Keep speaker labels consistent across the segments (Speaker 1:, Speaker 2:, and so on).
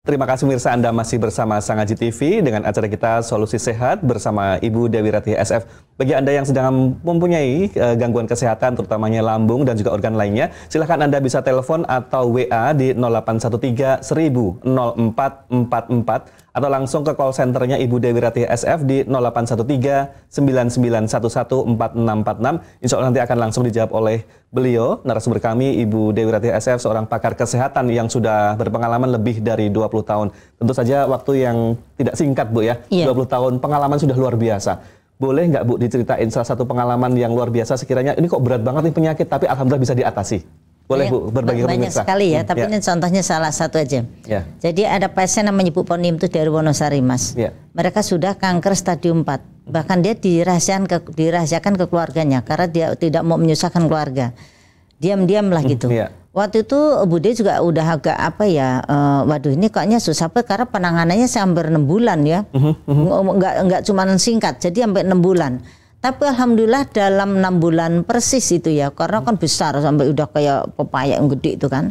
Speaker 1: Terima kasih pemirsa, Anda masih bersama Sang Haji TV dengan acara kita Solusi Sehat bersama Ibu Dewi Ratih SF. Bagi Anda yang sedang mempunyai gangguan kesehatan terutamanya lambung dan juga organ lainnya, silahkan Anda bisa telepon atau WA di 0813 1000 0444 atau langsung ke call centernya Ibu Dewi Ratih SF di 0813 9911 4646. Insya Allah nanti akan langsung dijawab oleh beliau, narasumber kami Ibu Dewi Ratih SF, seorang pakar kesehatan yang sudah berpengalaman lebih dari 20 tahun. Tentu saja waktu yang tidak singkat, Bu ya. 20 tahun pengalaman sudah luar biasa. Boleh nggak, Bu, diceritain salah satu pengalaman yang luar biasa sekiranya ini kok berat banget nih penyakit tapi alhamdulillah bisa diatasi? Boleh, Bu, berbagi ke
Speaker 2: banyak
Speaker 1: pemirsa.
Speaker 2: Sekali ya, tapi ini contohnya salah satu aja. Jadi ada pasien namanya Ibu Ponim itu dari Wonosari, Mas. Mereka sudah kanker stadium 4. Bahkan dia dirahasiakan ke keluarganya karena dia tidak mau menyusahkan keluarga. Diam-diam lah gitu. Waktu itu Bu De juga udah agak waduh ini kayaknya susah karena penanganannya hampir 6 bulan ya. Enggak cuma singkat, jadi sampai 6 bulan. Tapi alhamdulillah dalam 6 bulan persis itu ya, karena kan besar sampai udah kayak pepaya yang gede itu kan.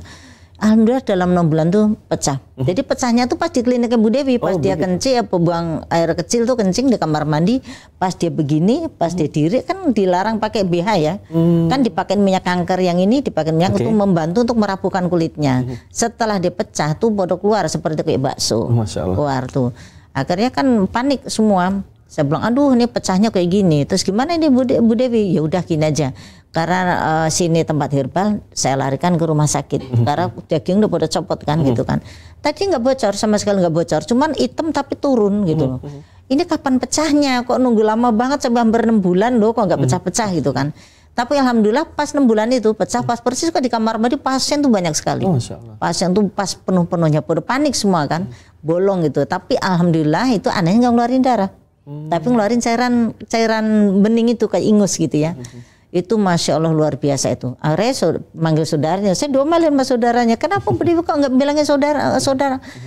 Speaker 2: Alhamdulillah dalam 6 bulan tuh pecah. Jadi pecahnya tuh pas di kliniknya Bu Dewi, pas dia kencing buang air kecil tuh kencing di kamar mandi, pas dia begini, pas dia diri kan dilarang pakai BH ya. Kan dipakai minyak kanker yang ini, dipakai minyak untuk membantu untuk merapuhkan kulitnya. Setelah dia pecah tuh bodoh keluar seperti kayak bakso. Keluar tuh. Akhirnya kan panik semua. Saya bilang, aduh ini pecahnya kayak gini. Terus gimana ini Bu Dewi? Ya udah gini aja. Karena sini tempat herbal, saya larikan ke rumah sakit. Karena daging udah pada copot kan gitu kan. Tadi nggak bocor, sama sekali nggak bocor. Cuman hitam tapi turun gitu loh. Ini kapan pecahnya? Kok nunggu lama banget sampai hampir 6 bulan loh kok nggak pecah-pecah gitu kan. Tapi alhamdulillah pas 6 bulan itu pecah, pas persis kok di kamar mandi pasien tuh banyak sekali. Pasien tuh pas penuh-penuhnya, pada panik semua kan. Bolong gitu. Tapi alhamdulillah itu anehnya nggak ngeluarin darah. Tapi ngeluarin cairan bening itu kayak ingus gitu ya. Itu Masya Allah luar biasa itu. Akhirnya manggil saudaranya, saya diomelin sama saudaranya. Kenapa Bu Dewi kok nggak bilangin saudara?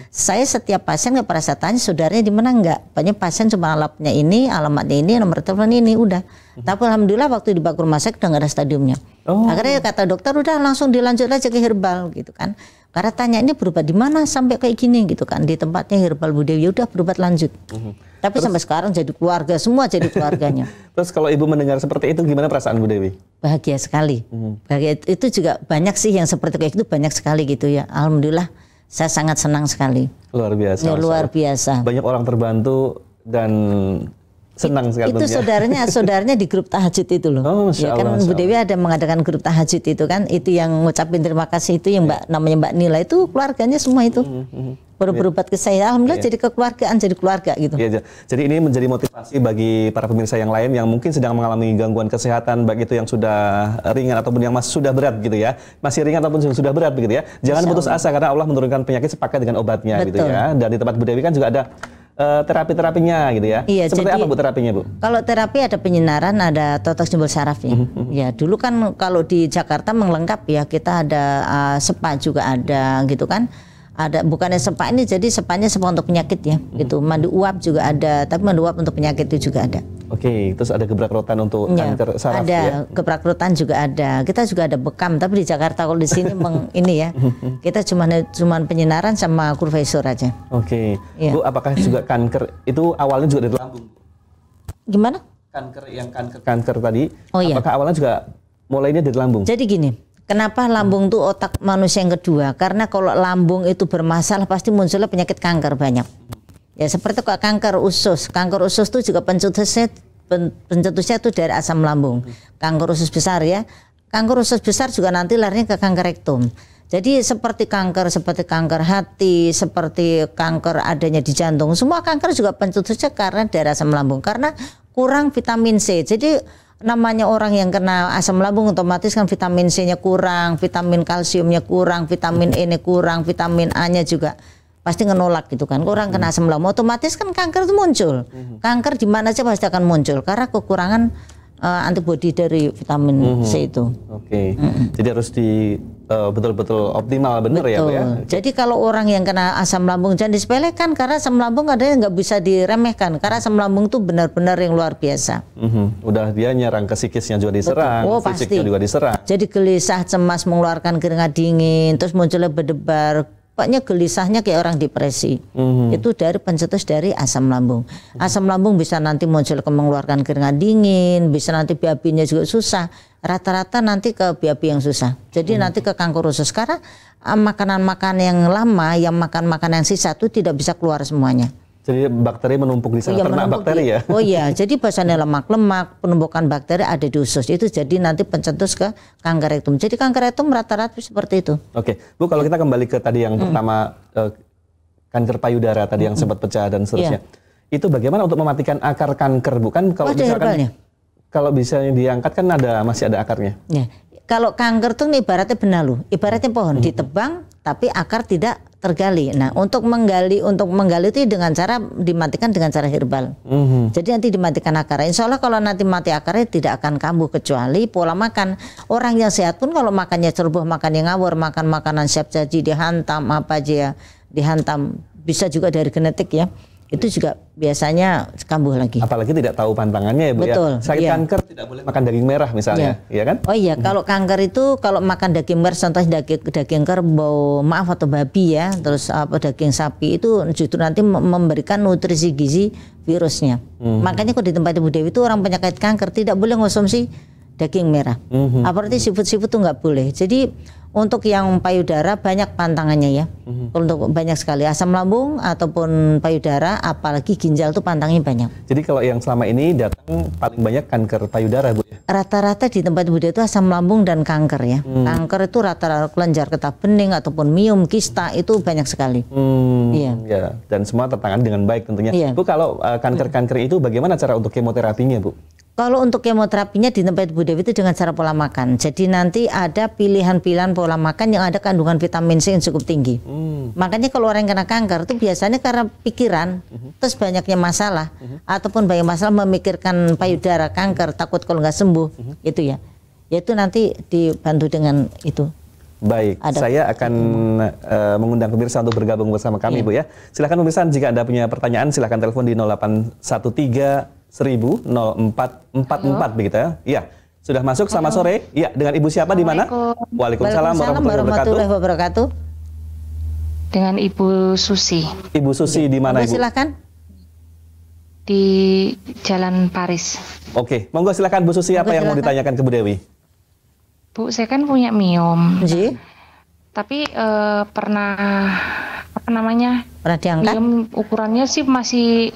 Speaker 2: Saya setiap pasien nggak pernah saya tanya saudaranya di mana nggak. Banyak pasien cuma alamatnya ini, nomor telepon ini, udah. Tapi alhamdulillah waktu dibawa ke rumah sakit udah nggak ada stadiumnya. Akhirnya kata dokter udah langsung dilanjut aja ke herbal gitu kan. Karena tanya ini berobat di mana sampai kayak gini gitu kan. Di tempatnya herbal Bu Dewi udah berobat lanjut. Tapi sampai sekarang jadi keluarga, semua jadi keluarganya.
Speaker 1: Terus kalau Ibu mendengar seperti itu gimana perasaan Bu Dewi?
Speaker 2: Bahagia sekali. Bahagia, itu juga banyak sih yang seperti kayak itu, banyak sekali gitu ya. Alhamdulillah saya sangat senang sekali.
Speaker 1: Luar biasa.
Speaker 2: Ya, luar biasa.
Speaker 1: Banyak orang terbantu dan senang sekali.
Speaker 2: Itu saudaranya di grup tahajud itu loh. Ya kan Bu Dewi ada mengadakan grup tahajud itu kan. Itu yang ngucapin terima kasih itu yang namanya Mbak Nila itu keluarganya semua itu. Berobat ke saya, alhamdulillah jadi kekeluargaan, jadi keluarga gitu.
Speaker 1: Jadi ini menjadi motivasi bagi para pemirsa yang lain yang mungkin sedang mengalami gangguan kesehatan, baik itu yang sudah ringan ataupun yang masih sudah berat gitu ya. Masih ringan ataupun sudah berat begitu ya. Jangan putus asa karena Allah menurunkan penyakit sepakat dengan obatnya gitu ya. Dan di tempat Bu Dewi kan juga ada terapi-terapinya gitu ya. Seperti apa Bu terapinya, Bu? Kalau terapi ada penyinaran, ada totok jempol saraf ya. Ya dulu kan kalau di Jakarta melengkap ya, kita ada spa juga ada gitu kan. Ada bukannya spa ini, jadi spanya spa untuk penyakit ya gitu. Mandi uap juga ada, tapi mandi uap untuk penyakit itu juga ada. Terus ada gebrak rotan untuk kanker saraf
Speaker 2: ada ya? Gebrak rotan juga ada. Kita juga ada bekam, tapi di Jakarta kalau di sini ini ya. Kita cuma penyinaran sama kurvaisor aja. Bu, apakah juga kanker itu awalnya juga dari lambung? Gimana? Kanker tadi. Apakah awalnya juga mulainya dari lambung? Jadi gini. Kenapa lambung tuh otak manusia yang kedua? Karena kalau lambung itu bermasalah pasti munculnya penyakit kanker banyak. Ya seperti kok kanker usus. Kanker usus itu juga pencetusnya itu dari asam lambung. Kanker usus besar ya. Kanker usus besar juga nanti larinya ke kanker rektum. Jadi seperti kanker hati, seperti kanker adanya di jantung. Semua kanker juga pencetusnya karena dari asam lambung. Karena kurang vitamin C. Jadi namanya orang yang kena asam lambung otomatis kan vitamin C-nya kurang, vitamin kalsiumnya kurang, vitamin E-nya kurang, vitamin A-nya juga pasti ngenolak gitu kan. Kurang kena asam lambung otomatis kan kanker itu muncul. Kanker di mana aja pasti akan muncul karena kekurangan antibodi dari vitamin C itu. Jadi harus betul-betul optimal benar ya, Bu ya. Jadi kalau orang yang kena asam lambung jangan disepelekan karena asam lambung adanya nggak bisa diremehkan karena asam lambung itu benar-benar yang luar biasa. Udah dia nyerang ke psikisnya juga diserang, fisiknya juga diserang. Jadi gelisah, cemas, mengeluarkan keringat dingin, terus munculnya berdebar, pokoknya gelisahnya kayak orang depresi. Itu dari pencetus dari asam lambung. Asam lambung bisa nanti muncul ke mengeluarkan keringat dingin, bisa nanti BAB-nya juga susah. Rata-rata nanti ke BAB yang susah. Jadi nanti ke kanker usus karena makanan-makanan yang lama, yang makan makanan yang sisa itu tidak bisa keluar semuanya.
Speaker 1: Jadi bakteri menumpuk di sana, ternak bakteri ya?
Speaker 2: Oh iya, jadi bahasanya lemak-lemak, penumpukan bakteri ada di usus. Itu jadi nanti pencetus ke kanker rektum. Jadi kanker rektum rata-rata seperti itu.
Speaker 1: Oke, Bu, kalau kita kembali ke tadi yang pertama, kanker payudara tadi yang sempat pecah dan seterusnya. Itu bagaimana untuk mematikan akar kanker, Bu? Kan kalau misalkan, kalau bisa diangkat kan masih ada akarnya. Ya.
Speaker 2: Kalau kanker tuh ibaratnya benalu, ibaratnya pohon ditebang tapi akar tidak tergali. Nah, untuk menggali itu dengan cara dimatikan dengan cara herbal. Jadi nanti dimatikan akarnya. Insya Allah kalau nanti mati akarnya tidak akan kambuh kecuali pola makan. Orang yang sehat pun kalau makannya ceroboh, makan yang ngawur, makan makanan siap saji, dihantam apa aja ya, dihantam, bisa juga dari genetik ya. Itu juga biasanya kambuh lagi.
Speaker 1: Apalagi tidak tahu pantangannya ya Bu.
Speaker 2: Betul,
Speaker 1: ya. Sakit kanker tidak boleh makan daging merah misalnya, ya kan?
Speaker 2: Oh iya, kalau kanker itu kalau makan daging merah, contohnya daging kerbau, maaf atau babi ya, terus daging sapi itu justru nanti memberikan nutrisi gizi virusnya. Makanya kalau di tempat Ibu Dewi itu orang penyakit kanker tidak boleh konsumsi daging merah. Apalagi seafood itu nggak boleh. Jadi untuk yang payudara banyak pantangannya ya. Untuk banyak sekali asam lambung ataupun payudara, apalagi ginjal tuh pantangnya banyak.
Speaker 1: Jadi kalau yang selama ini datang paling banyak kanker payudara Bu ya?
Speaker 2: Rata-rata di tempat Ibu Dewi itu asam lambung dan kanker ya. Kanker itu rata-rata kelenjar getah bening ataupun miom, kista itu banyak sekali.
Speaker 1: Iya. Ya, dan semua tertangani dengan baik tentunya. Iya. Bu, kalau kanker-kanker itu bagaimana cara untuk kemoterapinya Bu?
Speaker 2: Kalau untuk kemoterapinya di tempat Ibu Dewi itu dengan cara pola makan. Jadi nanti ada pilihan-pilihan pola makan yang ada kandungan vitamin C yang cukup tinggi. Makanya kalau orang yang kena kanker itu biasanya karena pikiran, terus banyaknya masalah, ataupun banyak masalah memikirkan payudara, kanker, takut kalau nggak sembuh, itu ya. Yaitu nanti dibantu dengan itu.
Speaker 1: Baik, saya akan mengundang pemirsa untuk bergabung bersama kami Bu ya. Silakan pemirsa jika Anda punya pertanyaan silakan telepon di 0813 100444 begitu ya. Iya. Sudah masuk, selamat sore. Iya, dengan Ibu siapa di mana? Waalaikumsalam warahmatullahi wabarakatuh.
Speaker 3: Dengan Ibu Susi.
Speaker 1: Ibu Susi di mana Ibu?
Speaker 2: Silakan.
Speaker 3: Di Jalan Paris.
Speaker 1: Oke, monggo silakan Bu Susi, apa yang mau ditanyakan ke Bu Dewi?
Speaker 3: Bu, saya kan punya miom. Tapi pernah
Speaker 2: Pernah diangkat?
Speaker 3: Miom ukurannya sih masih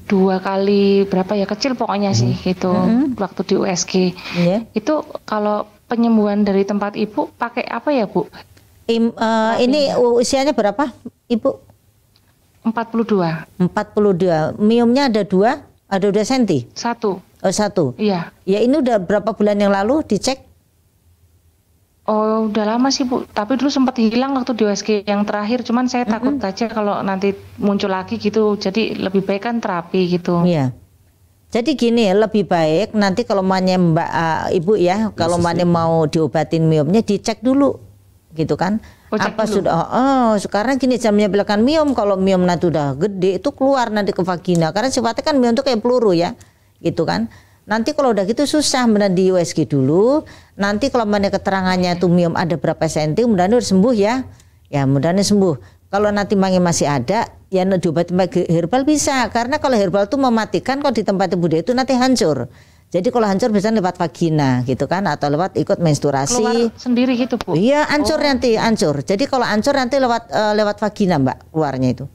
Speaker 3: 2 kali berapa ya, kecil pokoknya sih gitu. Waktu di USG. Itu kalau penyembuhan dari tempat Ibu pakai apa ya Bu?
Speaker 2: Ini usianya berapa Ibu?
Speaker 3: 42.
Speaker 2: 42. Miomnya ada 2 cm?
Speaker 3: 1.
Speaker 2: Oh 1.
Speaker 3: Iya.
Speaker 2: Ya ini udah berapa bulan yang lalu dicek?
Speaker 3: Oh udah lama sih Bu, tapi dulu sempat hilang waktu di USG yang terakhir, cuman saya takut aja kalau nanti muncul lagi gitu, jadi lebih baik kan terapi gitu.
Speaker 2: Iya. Jadi gini, lebih baik nanti kalau Ibu ya, kalau mau diobatin miomnya dicek dulu, gitu kan? Apa dulu. Sekarang gini jamnya belakang miom, kalau miom nanti udah gede itu keluar nanti ke vagina, karena sifatnya kan miom itu kayak peluru ya, gitu kan? Nanti kalau udah gitu susah, benar di USG dulu. Nanti kalau mana keterangannya tuh miom ada berapa senti, mudah-mudahan udah sembuh ya. Ya mudah-mudahan sembuh. Kalau nanti masih ada, ya diobatin pakai herbal bisa. Karena kalau herbal tuh mematikan, kalau di tempat Ibu Dewi itu nanti hancur. Jadi kalau hancur biasanya lewat vagina gitu kan, atau lewat ikut menstruasi.
Speaker 3: Keluar sendiri gitu Bu?
Speaker 2: Iya hancur nanti, hancur. Jadi kalau hancur nanti lewat vagina Mbak, keluarnya itu.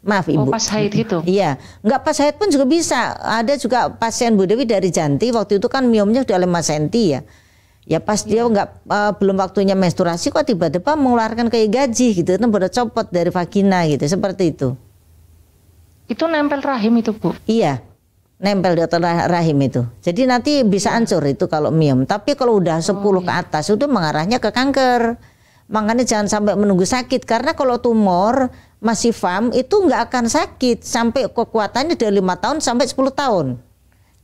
Speaker 2: Maaf Ibu.
Speaker 3: Pas haid gitu?
Speaker 2: Iya, nggak pas haid pun juga bisa. Ada juga pasien Bu Dewi dari Janti, waktu itu kan miomnya udah 5 cm ya. Ya pas dia belum waktunya menstruasi kok tiba-tiba mengeluarkan kayak gaji gitu, itu baru copot dari vagina gitu, seperti itu.
Speaker 3: Itu nempel rahim itu Bu?
Speaker 2: Iya, nempel di atas rahim itu. Jadi nanti bisa hancur itu kalau miom. Tapi kalau udah 10 ke atas itu mengarahnya ke kanker. Makanya jangan sampai menunggu sakit, karena kalau tumor masih firm itu nggak akan sakit sampai kekuatannya dari 5 tahun sampai 10 tahun,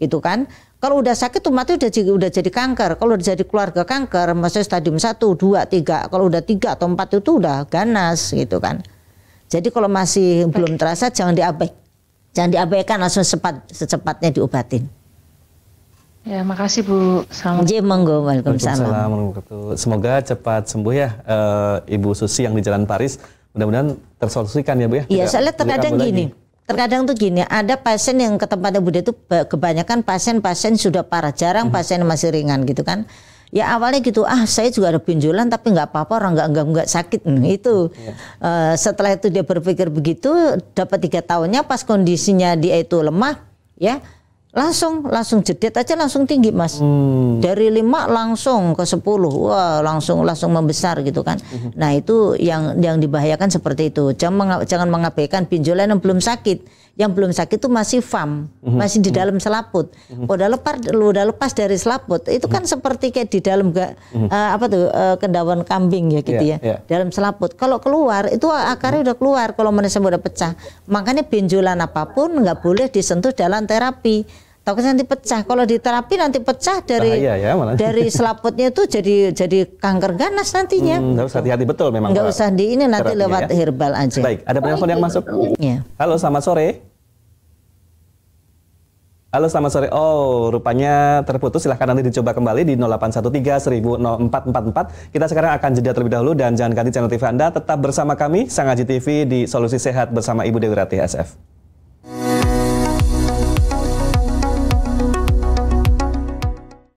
Speaker 2: gitu kan? Kalau udah sakit tuh mati udah jadi kanker. Kalau udah jadi keluarga kanker, maksudnya stadium 1, 2, 3. Kalau udah 3 atau 4 itu udah ganas, gitu kan? Jadi kalau masih belum terasa jangan diabaikan, langsung secepatnya diobatin.
Speaker 3: Ya, makasih Bu.
Speaker 2: Assalamualaikum. Monggo, waalaikumsalam.
Speaker 1: Semoga cepat sembuh ya Ibu Susi yang di Jalan Paris. Mudah-mudahan tersolusikan ya Bu ya.
Speaker 2: Iya, soalnya terkadang gini. Terkadang tuh gini, ada pasien yang ke tempatnya Bunda itu kebanyakan pasien-pasien sudah parah, jarang pasien masih ringan gitu kan. Ya awalnya gitu, saya juga ada benjolan tapi nggak apa-apa, orang nggak sakit. Itu setelah itu dia berpikir begitu, dapat 3 tahunnya pas kondisinya dia itu lemah, ya langsung jedet aja langsung tinggi Mas. Dari 5 langsung ke 10, wah langsung membesar gitu kan. Nah itu yang dibahayakan seperti itu. Jangan mengabaikan benjolan yang belum sakit. Yang belum sakit itu masih FAM, masih di dalam selaput. Udah lepas dari selaput, itu kan seperti kayak di dalam kendawan kambing ya gitu ya. Dalam selaput. Kalau keluar itu akarnya udah keluar. Kalau manusia udah pecah, makanya benjolan apapun nggak boleh disentuh dalam terapi. Takutnya nanti pecah. Kalau di terapi nanti pecah dari dari selaputnya itu jadi kanker ganas nantinya.
Speaker 1: Harus hati-hati betul memang.
Speaker 2: Nggak usah di ini nanti lewat herbal aja.
Speaker 1: Baik, ada penelpon yang masuk.
Speaker 2: Ya.
Speaker 1: Halo, selamat sore. Halo, selamat sore. Oh, rupanya terputus. Silahkan nanti dicoba kembali di 0813-100444. Kita sekarang akan jeda terlebih dahulu dan jangan ganti channel TV Anda. Tetap bersama kami, Sang Haji TV di Solusi Sehat bersama Ibu Dewi Ratih SF.